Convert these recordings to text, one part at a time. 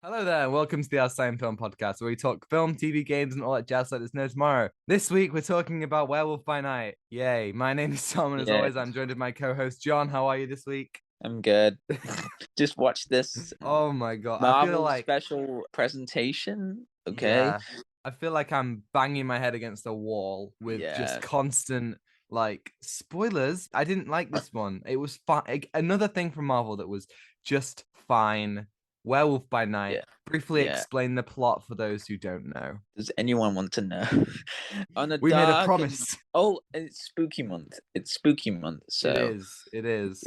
Hello there, and welcome to the Outside Film Podcast, where we talk film, TV, games, and all that jazz like there's no tomorrow. This week, we're talking about Werewolf by Night. Yay. My name is Tom, and as Yeah, always, I'm joined with my co-host, John. How are you this week? I'm good. Just watch this Oh my God. I feel Marvel like, special presentation. Okay. yeah, I feel like I'm banging my head against a wall with just Yeah. constant, spoilers. I didn't like this one. It was fine. Another thing from Marvel that was just fine. Werewolf by Night. Yeah. Briefly Yeah. explain the plot for those who don't know. Does anyone want to know? On a We made a dark and promise. it's spooky month. It's spooky month. It So is. It is.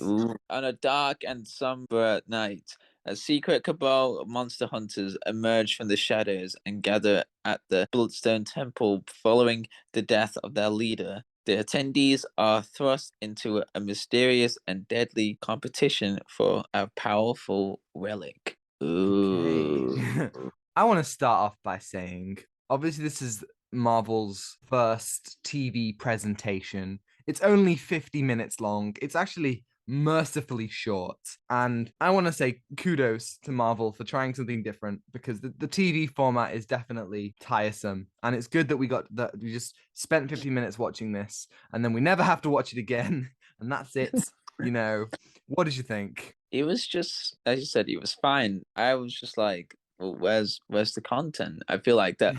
on a dark and somber night, a secret cabal of monster hunters emerge from the shadows and gather at the Bloodstone Temple following the death of their leader. The attendees are thrust into a mysterious and deadly competition for a powerful relic. Okay. Ooh. I want to start off by saying, obviously, this is Marvel's first TV presentation. It's only 50 minutes long. It's actually mercifully short. And I want to say kudos to Marvel for trying something different because the TV format is definitely tiresome. And it's good that we just spent 50 minutes watching this and then we never have to watch it again. And that's it. What did you think? It was just, as you said, it was fine. I was just like, well, where's the content? I feel like that.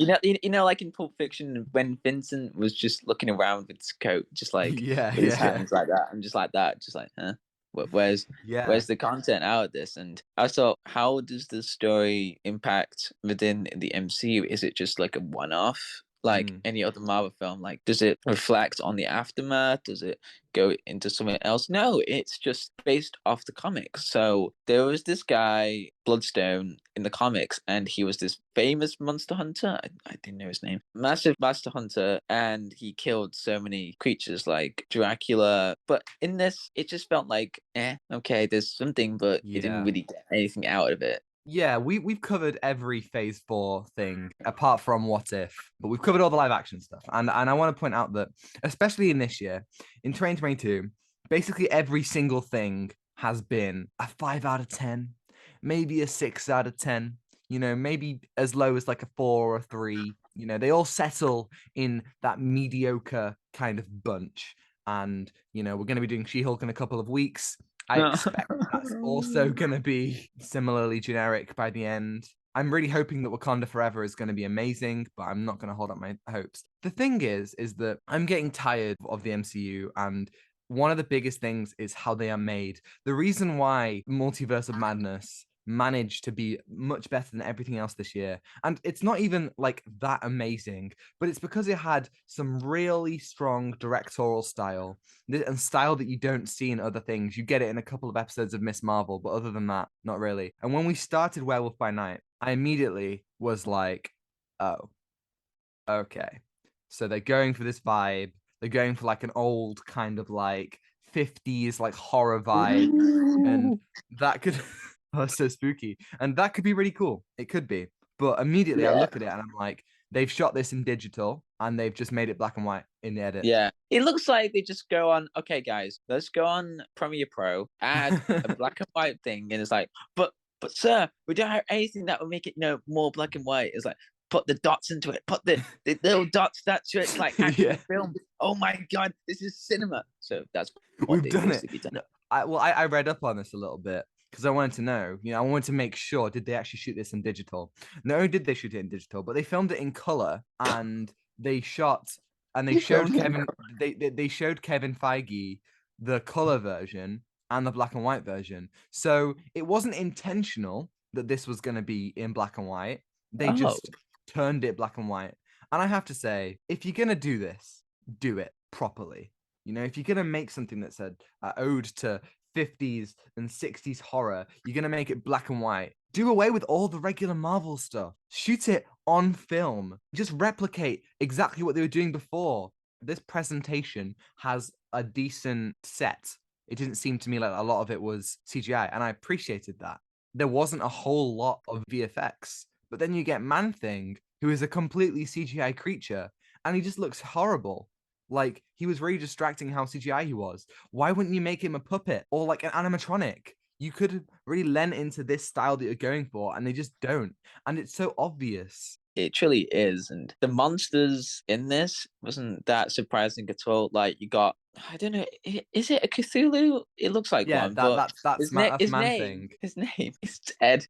Like in Pulp Fiction, when Vincent was just looking around with his coat, just like Yeah, with his yeah, hands like that, I'm just like that, just like, huh? Where's yeah. where's the content out of this? And I thought, how does the story impact within the MCU? Is it just like a one-off? Like Mm. any other Marvel film, like does it reflect on the aftermath? Does it go into something else? No, it's just based off the comics. So there was this guy, Bloodstone, in the comics, and he was this famous monster hunter. I didn't know his name. Massive monster hunter, and he killed so many creatures like Dracula. But in this, it just felt like, okay, there's something, but it didn't Yeah. really get anything out of it. Yeah, we've covered every phase 4 thing apart from What If, but we've covered all the live action stuff. And I want to point out that especially in this year, in 2022, basically every single thing has been a 5 out of 10, maybe a 6 out of 10, maybe as low as like a 4 or a 3. They all settle in that mediocre kind of bunch. And, we're going to be doing She-Hulk in a couple of weeks. I expect that's also going to be similarly generic by the end. I'm really hoping that Wakanda Forever is going to be amazing, but I'm not going to hold up my hopes. The thing is that I'm getting tired of the MCU, and one of the biggest things is how they are made. The reason why Multiverse of Madness managed to be much better than everything else this year, and it's not even like that amazing, but it's because it had some really strong directorial style and style that you don't see in other things. You get it in a couple of episodes of Miss Marvel, but other than that, not really. And when we started Werewolf by Night, I immediately was like, oh, okay. So they're going for this vibe. They're going for like an old kind of like 50s like horror vibe. And that could oh, so spooky. And that could be really cool. It could be. But immediately I Yeah. look at it and I'm like, they've shot this in digital and they've just made it black and white in the edit. Yeah. It looks like they just go on, okay, guys, let's go on Premiere Pro, add a black and white thing. And it's like, but sir, we don't have anything that will make it, more black and white. It's like, put the dots into it, put the little dots, that's it's like actual Yeah. film. Oh my God, this is cinema. So that's what We've they done it. basically done. No, I read up on this a little bit because I wanted to know, I wanted to make sure, did they actually shoot this in digital? Not only did they shoot it in digital, but they filmed it in color and they shot and they You showed filmed it in Kevin, they showed Kevin Feige the color version and the black and white version. So it wasn't intentional that this was going to be in black and white. They Oh, just turned it black and white. And I have to say, if you're going to do this, do it properly. If you're going to make something that's a ode to 50s and 60s horror, you're going to make it black and white. Do away with all the regular Marvel stuff. Shoot it on film. Just replicate exactly what they were doing before. This presentation has a decent set. It didn't seem to me like a lot of it was CGI, and I appreciated that. There wasn't a whole lot of VFX. But then you get Man-Thing, who is a completely CGI creature, and he just looks horrible. Like, he was really distracting how CGI he was. Why wouldn't you make him a puppet or like an animatronic? You could have really lent into this style that you're going for, and they just don't. And it's so obvious. It truly is. And the monsters in this wasn't that surprising at all. Like, you got, I don't know, is it a Cthulhu? It looks like Yeah, one, but that's Man Thing. his name is Ted.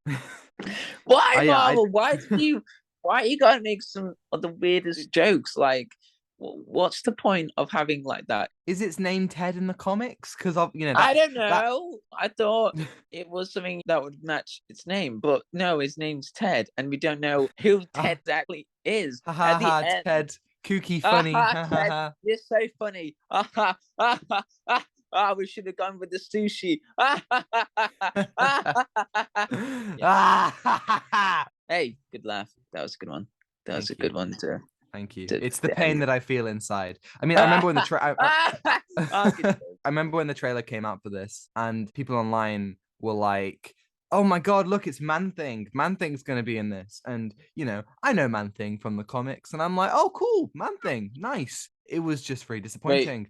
Why, Yeah, Marvel? Why you gotta make some of the weirdest jokes? Like, what's the point of having like that? is its name Ted in the comics? Because I that's don't that. know. I thought it was something that would match its name, but no, his name's Ted, and we don't know who Ted actually is. Ha At ha the ha! end, Ted, kooky, funny. Ha ha Ted, ha! you're so funny. We should have gone with the sushi. Hey, good laugh. That was a good one. That was Thank a you. good one to. Thank you. to It's the to pain end. that I feel inside. I mean, I remember when Oh, good joke. I remember when the trailer came out for this, and people online were like, "Oh my God, look, it's Man Thing. Man Thing's going to be in this." And I know Man Thing from the comics, and I'm like, "Oh, cool, Man Thing, nice." It was just very Wait, disappointing.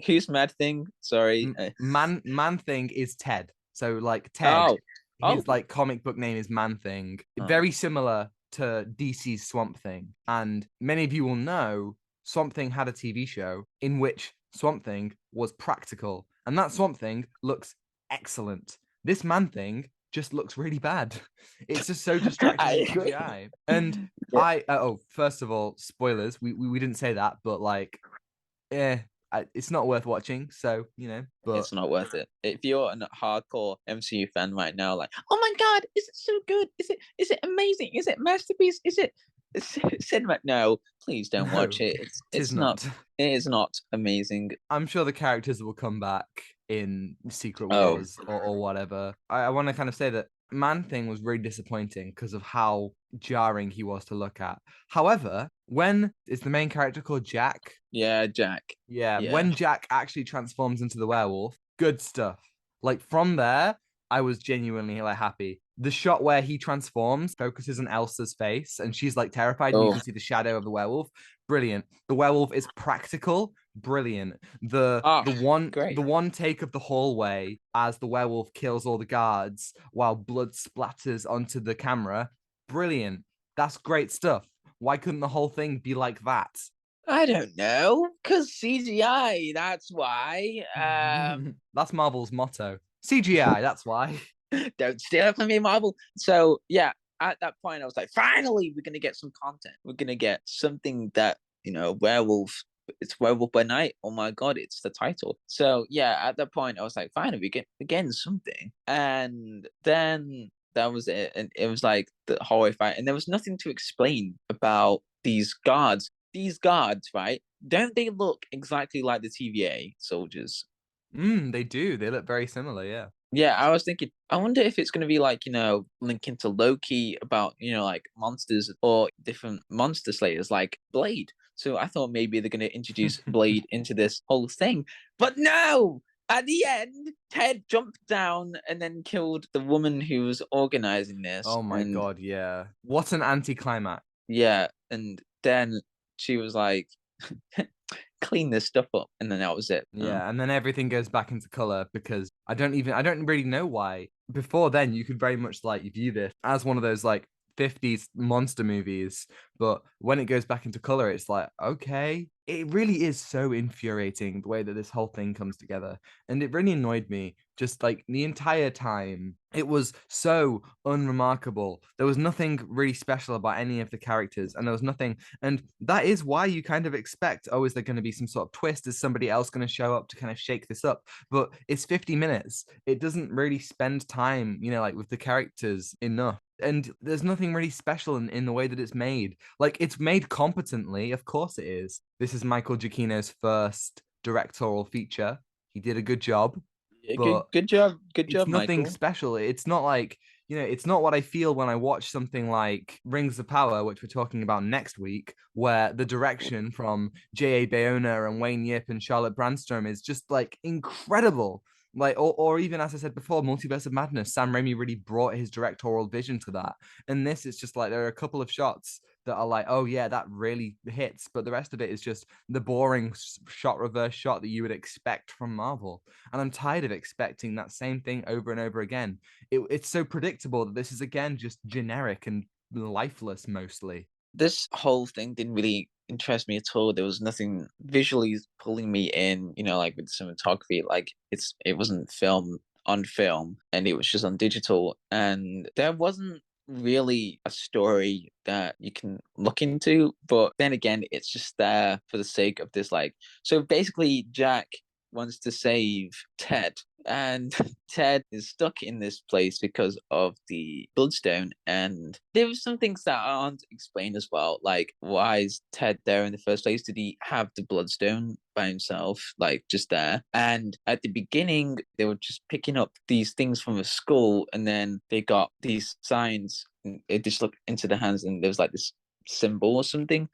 who's Mad Thing? Sorry. Man Thing is Ted. So like Ted, Oh, oh, his like comic book name is Man Thing. Very similar to DC's Swamp Thing. And many of you will know Swamp Thing had a TV show in which Swamp Thing was practical. And that Swamp Thing looks excellent. This Man Thing just looks really bad. It's just so distracting with agree. CGI. And Yeah. first of all, spoilers. We didn't say that, but like, it's not worth watching. So but It's not worth it. If you're a hardcore MCU fan right now, like, oh my God, is it so good? Is it amazing? Is it masterpiece? Is it cinema? No, please don't watch no, it. tis It's not. not. It is not amazing. I'm sure the characters will come back in Secret Oh, Wars or whatever. I want to kind of say that Man Thing was really disappointing because of how jarring he was to look at. However, when is the main character called Jack? yeah, Jack. Yeah, Yeah. when Jack actually transforms into the werewolf, good stuff. Like from there, I was genuinely like happy. The shot where he transforms focuses on Elsa's face and she's like terrified and you Oh, can see the shadow of the werewolf. Brilliant. The werewolf is practical. Brilliant. The great. one take of the hallway as the werewolf kills all the guards while blood splatters onto the camera. Brilliant. That's great stuff. Why couldn't the whole thing be like that? I don't know, cause CGI. That's why. That's Marvel's motto. CGI, that's why. Don't steal it from me, Marvel. So yeah, at that point, I was like, finally, we're gonna get some content. We're gonna get something that werewolf. It's Werewolf by Night. Oh my God, it's the title. So yeah, at that point, I was like, finally, we're getting something. And then that was it, and it was like the hallway fight, and there was nothing to explain about these guards. These guards, right? Don't they look exactly like the TVA soldiers? They do. They look very similar, yeah. Yeah, I was thinking, I wonder if it's going to be like, linking to Loki about, like monsters or different monster slayers like Blade. So I thought maybe they're going to introduce Blade into this whole thing. But no! At the end, Ted jumped down and then killed the woman who was organizing this. Oh my And God, yeah. What an anticlimax. yeah, and then she was like, clean this stuff up. And then that was it. Yeah, and then everything goes back into color because I don't really know why. Before then, you could very much like view this as one of those like 50s monster movies, but when it goes back into color, it's like, okay, it really is so infuriating the way that this whole thing comes together. And it really annoyed me just like the entire time. It was so unremarkable. There was nothing really special about any of the characters, and there was nothing. And that is why you kind of expect, oh, is there going to be some sort of twist? Is somebody else going to show up to kind of shake this up? But it's 50 minutes. It doesn't really spend time, like with the characters enough. And there's nothing really special in the way that it's made. Like, it's made competently, of course it is. This is Michael Giacchino's first directorial feature. He did a good job, Yeah, but good job, it's nothing Michael. special. It's not like, it's not what I feel when I watch something like Rings of Power, which we're talking about next week, where the direction from J.A. Bayona and Wayne Yip and Charlotte Brandstrom is just like incredible. Like, or even as I said before, Multiverse of Madness, Sam Raimi really brought his directorial vision to that. And this is just like there are a couple of shots that are like, oh yeah, that really hits, but the rest of it is just the boring shot reverse shot that you would expect from Marvel. And I'm tired of expecting that same thing over and over again. It's so predictable that this is again just generic and lifeless mostly. This whole thing didn't really interest me at all. There was nothing visually pulling me in, like with cinematography, like it wasn't film on film and it was just on digital. And there wasn't really a story that you can look into. But then again, it's just there for the sake of this, like, so basically Jack wants to save Ted, and Ted is stuck in this place because of the bloodstone. And there were some things that aren't explained as well, like why is Ted there in the first place? Did he have the bloodstone by himself, like just there? And at the beginning, they were just picking up these things from a skull, and then they got these signs. And they just looked into the hands, and there was like this symbol or something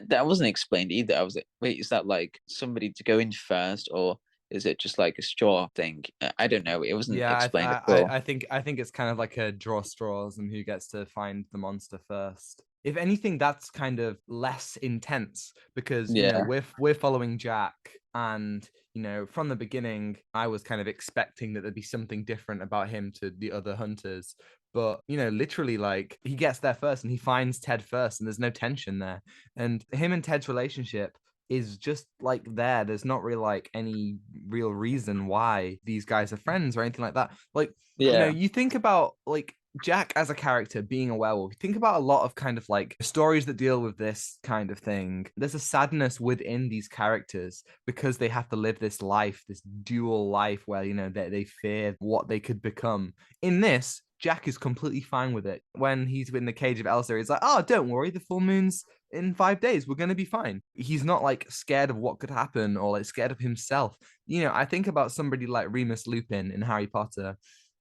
that wasn't explained either. I was like, wait, is that like somebody to go in first, or is it just like a straw thing? I don't know. It wasn't Yeah, explained at all. I think it's kind of like a draw straws and who gets to find the monster first. If anything, that's kind of less intense because Yeah, we're following Jack, and from the beginning I was kind of expecting that there'd be something different about him to the other hunters. But literally, like, he gets there first and he finds Ted first, and there's no tension there. And him and Ted's relationship is just like there's not really like any real reason why these guys are friends or anything like that. Like, yeah, you think about like Jack as a character being a werewolf, you think about a lot of kind of like stories that deal with this kind of thing. There's a sadness within these characters because they have to live this life, this dual life where they fear what they could become. In this, Jack is completely fine with it. When he's in the cage of Elsa, he's like, oh, don't worry, the full moon's in 5 days. We're going to be fine. He's not like scared of what could happen or like scared of himself. I think about somebody like Remus Lupin in Harry Potter,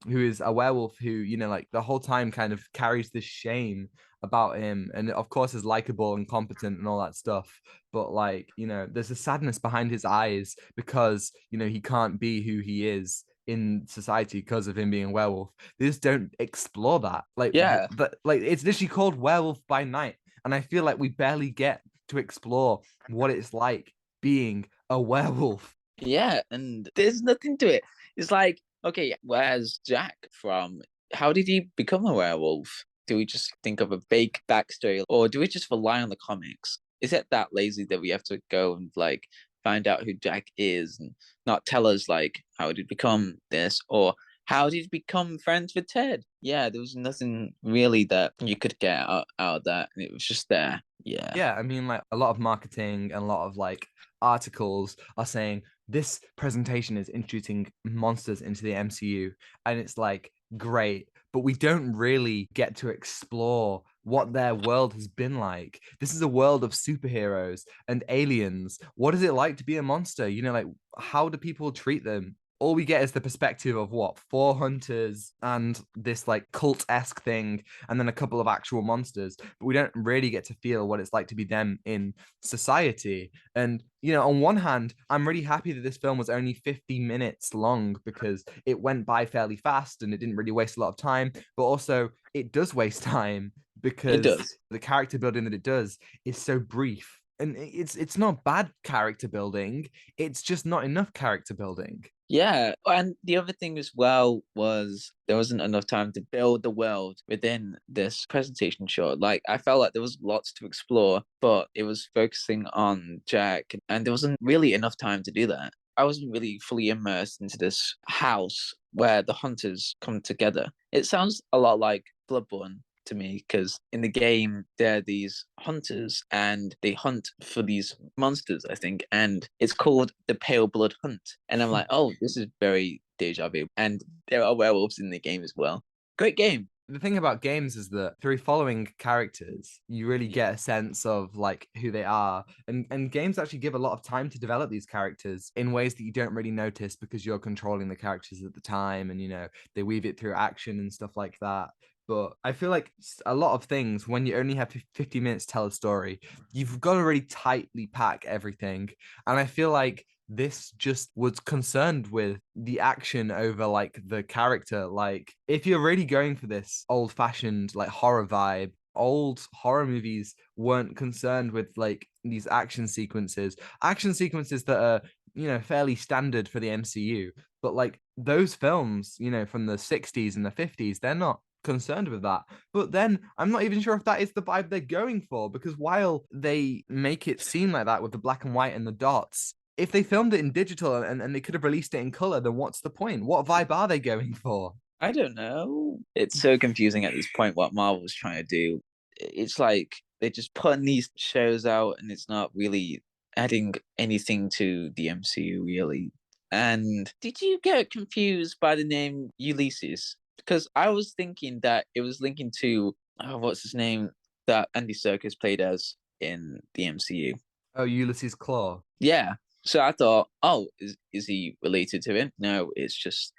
who is a werewolf who, like the whole time kind of carries this shame about him. And of course is likable and competent and all that stuff. But like, there's a sadness behind his eyes because, he can't be who he is in society because of him being a werewolf. They just don't explore that. yeah, Like it's literally called Werewolf by Night. And I feel like we barely get to explore what it's like being a werewolf. yeah. And there's nothing to it. It's like, okay, where's Jack from? How did he become a werewolf? Do we just think of a fake backstory, or do we just rely on the comics? Is it that lazy that we have to go and like find out who Jack is and not tell us like how did he become this, or how did he become friends with Ted? Yeah, there was nothing really that you could get out of that, and it was just there. Yeah, Yeah, I mean, like a lot of marketing and a lot of like articles are saying this presentation is introducing monsters into the MCU, and it's like great, but we don't really get to explore what their world has been like. This is a world of superheroes and aliens. What is it like to be a monster? Like, how do people treat them? All we get is the perspective of what, 4 hunters and this like cult-esque thing, and then a couple of actual monsters, but we don't really get to feel what it's like to be them in society. And on one hand, I'm really happy that this film was only 50 minutes long because it went by fairly fast and it didn't really waste a lot of time, but also it does waste time it because does. the character building that it does is so brief. And it's not bad character building, it's just not enough character building. Yeah, and the other thing as well was there wasn't enough time to build the world within this presentation shot. Like I felt like there was lots to explore, but it was focusing on Jack, and there wasn't really enough time to do that. I wasn't really fully immersed into this house where the hunters come together. It sounds a lot like Bloodborne to me because in the game there are these hunters and they hunt for these monsters, I think, and it's called the Pale Blood Hunt. And I'm like, oh, this is very deja vu. And there are werewolves in the game as well. Great game. The thing about games is that through following characters, you really get a sense of like who they are. And games actually give a lot of time to develop these characters in ways that you don't really notice because you're controlling the characters at the time, and they weave it through action and stuff like that. But I feel like a lot of things, when you only have 50 minutes to tell a story, you've got to really tightly pack everything. And I feel like this just was concerned with the action over like the character. Like, if you're really going for this old-fashioned like horror vibe, old horror movies weren't concerned with like these action sequences that are, you know, fairly standard for the MCU. But like those films, you know, from the 60s and the 50s, they're not concerned with that. But then I'm not even sure if that is the vibe they're going for, because while they make it seem like that with the black and white and the dots, if they filmed it in digital and they could have released it in color, then what's the point? What vibe are they going for? I don't know. It's so confusing at this point what Marvel's trying to do. It's like they're just putting these shows out and it's not really adding anything to the MCU, really. And did you get confused by the name Ulysses? Because I was thinking that it was linking to, what's his name, that Andy Serkis played as in the MCU. Oh, Ulysses Claw. Yeah. So I thought, oh, is he related to him? No, it's just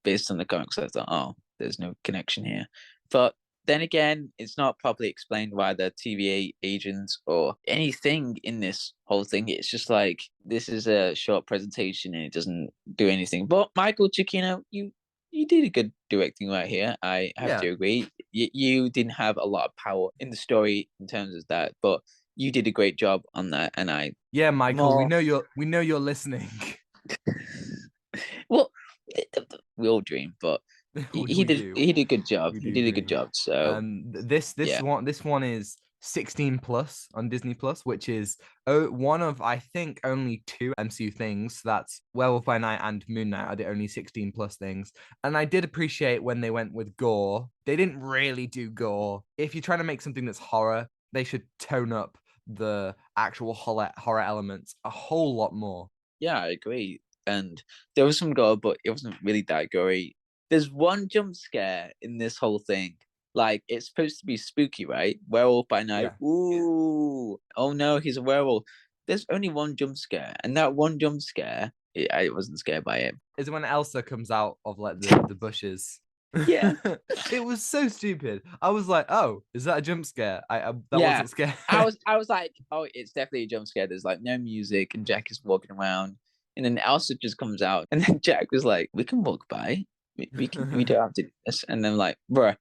based on the comics. I thought, oh, there's no connection here. But then again, it's not properly explained why they're TVA agents or anything in this whole thing. It's just like, this is a short presentation and it doesn't do anything. But Michael Giacchino, you did a good directing right here. I have to agree. You didn't have a lot of power in the story in terms of that, but you did a great job on that. And Michael, we know you're listening. Well, we all dream, but he did a good job. He did a good job. So this one is 16 plus on Disney Plus, which is one of, I think, only 2 MCU things. That's Werewolf by Night and Moon Knight are the only 16 plus things. And I did appreciate when they went with gore. They didn't really do gore. If you're trying to make something that's horror, they should tone up the actual horror elements a whole lot more. Yeah, I agree. And there was some gore, but it wasn't really that gory. There's one jump scare in this whole thing. Like, it's supposed to be spooky, right? Werewolf by Night. Yeah. Ooh. Oh no, he's a werewolf. There's only one jump scare. And that one jump scare, I wasn't scared by it. Is when Elsa comes out of like the bushes. Yeah. It was so stupid. I was like, oh, is that a jump scare? Wasn't scary. I was like, oh, it's definitely a jump scare. There's like no music and Jack is walking around. And then Elsa just comes out. And then Jack was like, we can walk by. We don't have to do this. And then like, bruh,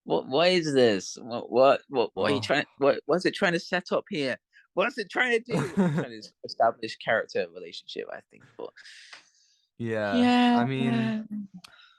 what is this? What are you trying? What's it trying to set up here? What's it trying to do? It's trying to establish character relationship, I think. But yeah. I mean,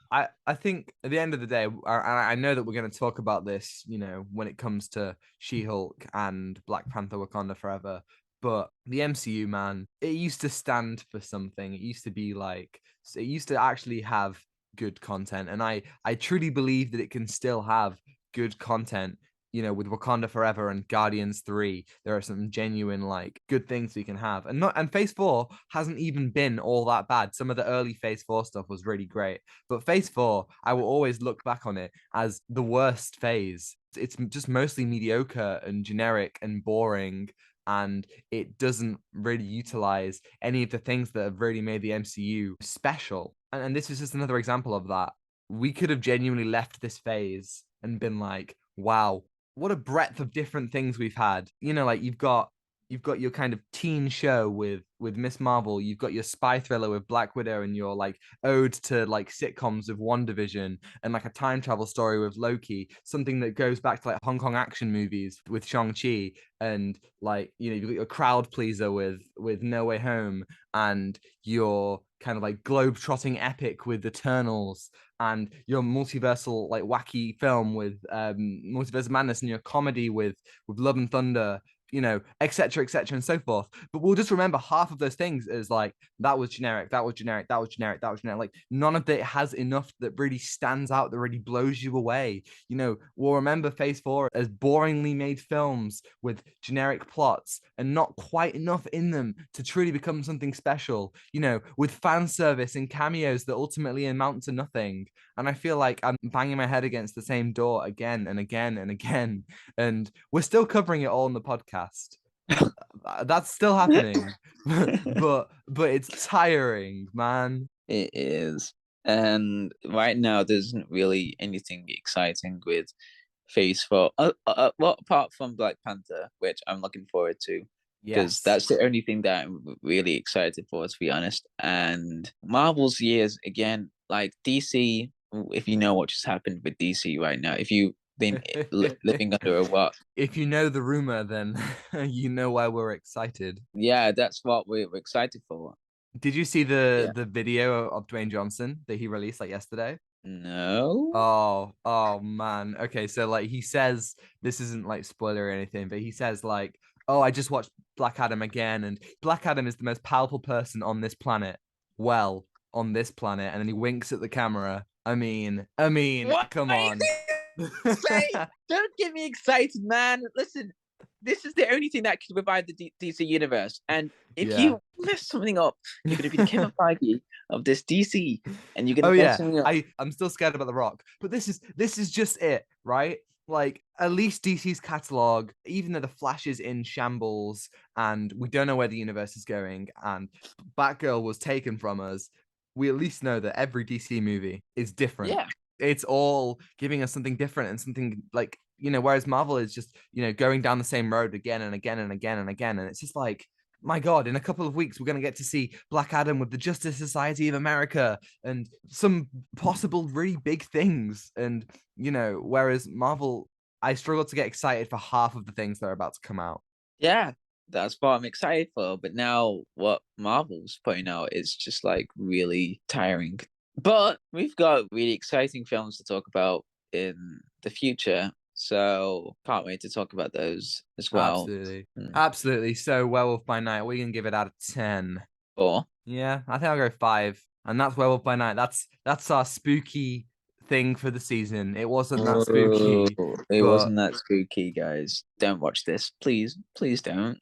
I think at the end of the day, I know that we're going to talk about this, you know, when it comes to She-Hulk and Black Panther: Wakanda Forever. But the MCU, man, it used to stand for something. It used to be like, it used to actually have good content. And I truly believe that it can still have good content. You know, with Wakanda Forever and Guardians 3, there are some genuine, like, good things we can have. And Phase 4 hasn't even been all that bad. Some of the early Phase 4 stuff was really great. But Phase 4, I will always look back on it as the worst phase. It's just mostly mediocre and generic and boring. And it doesn't really utilize any of the things that have really made the MCU special. And this is just another example of that. We could have genuinely left this phase and been like, wow, what a breadth of different things we've had. You know, like you've got your kind of teen show with Miss Marvel, you've got your spy thriller with Black Widow, and your like ode to like sitcoms with WandaVision, and like a time travel story with Loki, something that goes back to like Hong Kong action movies with Shang-Chi, and like, you know, you've got your crowd pleaser with No Way Home, and your kind of like globe-trotting epic with Eternals, and your multiversal like wacky film with Multiverse of Madness, and your comedy with Love and Thunder, you know, etc., and so forth. But we'll just remember half of those things as like, that was generic, that was generic, that was generic, that was generic. Like, none of it has enough that really stands out, that really blows you away. You know, we'll remember Phase 4 as boringly made films with generic plots and not quite enough in them to truly become something special, you know, with fan service and cameos that ultimately amount to nothing. And I feel like I'm banging my head against the same door again and again and again. And we're still covering it all in the podcast. That's still happening. but it's tiring, man. It is. And right now, there isn't really anything exciting with Phase 4. Well, apart from Black Panther, which I'm looking forward to. Because that's the only thing that I'm really excited for, to be honest. And Marvel's years, again, like DC, if you know what just happened with DC right now, if you been living under a rock. If you know the rumor, then you know why we're excited. Yeah, that's what we're excited for. Did you see the video of Dwayne Johnson that he released like yesterday? No. Oh man. Okay, so like he says, this isn't like spoiler or anything, but he says like, oh, I just watched Black Adam again, and Black Adam is the most powerful person on this planet. Well, on this planet, and then he winks at the camera. I mean, What come are on. you saying? Don't get me excited, man. Listen, this is the only thing that can revive the DC universe. And if you mess something up, you're going to be the Kevin Feige of this DC, and you're going to mess something up. I'm still scared about The Rock, but this is just it, right? Like, at least DC's catalog, even though the Flash is in shambles and we don't know where the universe is going, and Batgirl was taken from us, we at least know that every DC movie is different. Yeah. It's all giving us something different and something like, whereas Marvel is just, going down the same road again and again and again and again. And it's just like, my God, in a couple of weeks, we're going to get to see Black Adam with the Justice Society of America and some possible really big things. And, whereas Marvel, I struggle to get excited for half of the things that are about to come out. Yeah, that's what I'm excited for. But now what Marvel's putting out is just like really tiring. But we've got really exciting films to talk about in the future. So can't wait to talk about those as well. Absolutely. So Werewolf by Night, we're going to give it out of 10. 4. Yeah, I think I'll go 5. And that's Werewolf by Night. That's our spooky thing for the season. It wasn't that spooky. It wasn't that spooky, guys. Don't watch this. Please don't.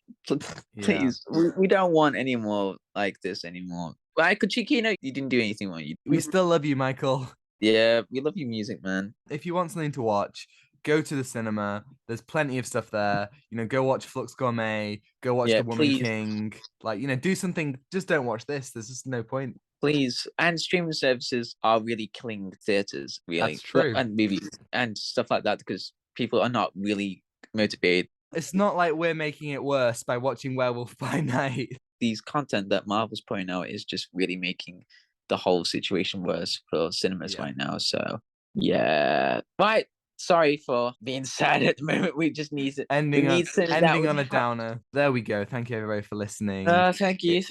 Please. Yeah. We don't want any more like this anymore. Like Giacchino, you didn't do anything wrong. We still love you, Michael. Yeah, we love your music, man. If you want something to watch, go to the cinema. There's plenty of stuff there. Go watch Flux Gourmet. Go watch The Woman King. Like, do something. Just don't watch this. There's just no point. Please. And streaming services are really killing theaters, really. That's true. And movies and stuff like that, because people are not really motivated. It's not like we're making it worse by watching Werewolf by Night. These content that Marvel's putting out is just really making the whole situation worse for cinemas right now. So, yeah. Right. Sorry for being sad at the moment. We just need it. Ending on a downer. There we go. Thank you, everybody, for listening. Thank you.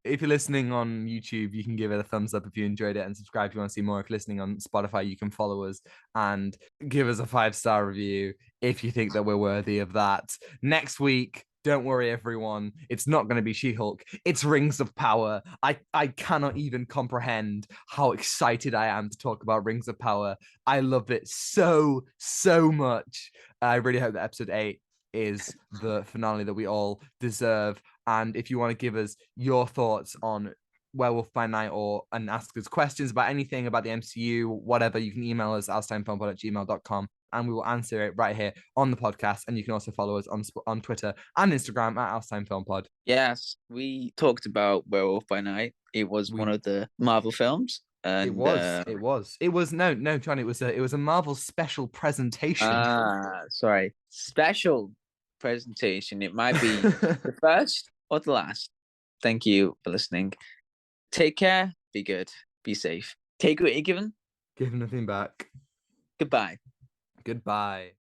If you're listening on YouTube, you can give it a thumbs up if you enjoyed it, and subscribe if you want to see more. If you're listening on Spotify, you can follow us and give us a 5-star review if you think that we're worthy of that. Next week, don't worry, everyone. It's not going to be She-Hulk. It's Rings of Power. I cannot even comprehend how excited I am to talk about Rings of Power. I love it so much. I really hope that episode 8 is the finale that we all deserve. And if you want to give us your thoughts on Werewolf by Night and ask us questions about anything about the MCU, whatever, you can email us alstimefilmpod@gmail.com. And we will answer it right here on the podcast. And you can also follow us on Twitter and Instagram at @OutstimeFilmPod. Yes, we talked about Werewolf by Night. It was one of the Marvel films. And, it was no, John. It was a Marvel special presentation. Sorry, special presentation. It might be the first or the last. Thank you for listening. Take care. Be good. Be safe. Take what you're given. Give nothing back. Goodbye. Goodbye.